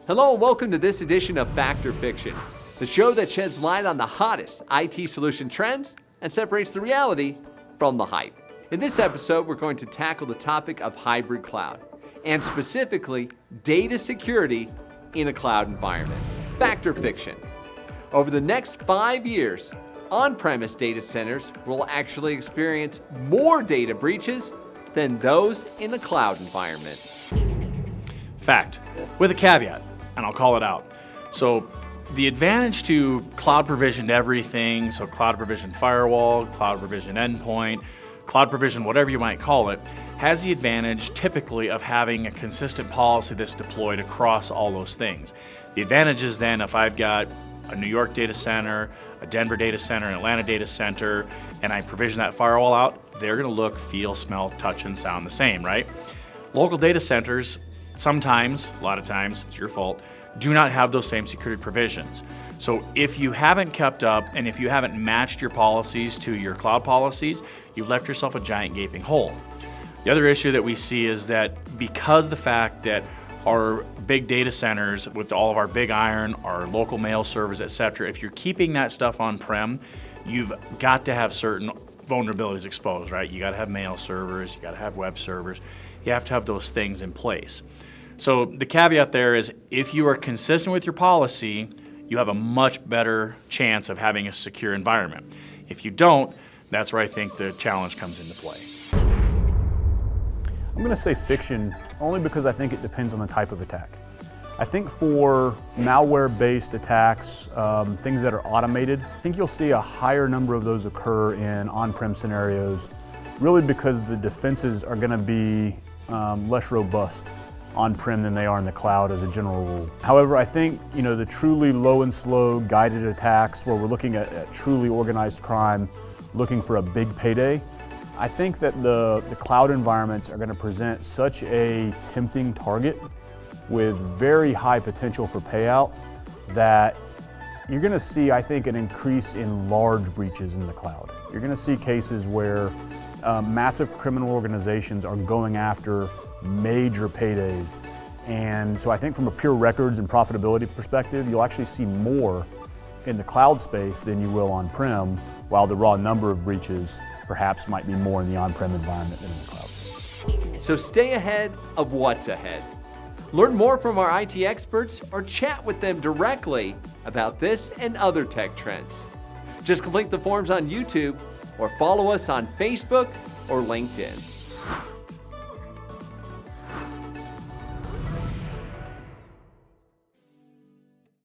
Hello and welcome to this edition of Fact or Fiction, the show that sheds light on the hottest IT solution trends and separates the reality from the hype. In this episode, we're going to tackle the topic of hybrid cloud, and specifically data security in a cloud environment. Fact or fiction? Over the next 5 years, on-premise data centers will actually experience more data breaches than those in a cloud environment. Fact, with a caveat, and I'll call it out. So the advantage to cloud provisioned everything, so cloud provisioned firewall, cloud provisioned endpoint, cloud provision, whatever you might call it, has the advantage typically of having a consistent policy that's deployed across all those things. The advantage is then if I've got a New York data center, a Denver data center, an Atlanta data center, and I provision that firewall out, they're gonna look, feel, smell, touch, and sound the same, right? Local data centers, sometimes, a lot of times, it's your fault, do not have those same security provisions. So if you haven't kept up and if you haven't matched your policies to your cloud policies, you've left yourself a giant gaping hole. The other issue that we see is that because the fact that our big data centers with all of our big iron, our local mail servers, etc., if you're keeping that stuff on-prem, you've got to have certain vulnerabilities exposed, right? You gotta have mail servers, you gotta have web servers, you have to have those things in place. So the caveat there is if you are consistent with your policy, you have a much better chance of having a secure environment. If you don't, that's where I think the challenge comes into play. I'm going to say fiction only because I think it depends on the type of attack. I think for malware-based attacks, things that are automated, I think you'll see a higher number of those occur in on-prem scenarios, really because the defenses are going to be less robust on-prem than they are in the cloud as a general rule. However, I think the truly low and slow guided attacks where we're looking at truly organized crime, looking for a big payday, I think that the cloud environments are going to present such a tempting target with very high potential for payout that you're going to see, I think, an increase in large breaches in the cloud. You're going to see cases where massive criminal organizations are going after major paydays. And so I think from a pure records and profitability perspective, you'll actually see more in the cloud space than you will on-prem, while the raw number of breaches perhaps might be more in the on-prem environment than in the cloud. So stay ahead of what's ahead. Learn more from our IT experts or chat with them directly about this and other tech trends. Just complete the forms on YouTube or follow us on Facebook or LinkedIn.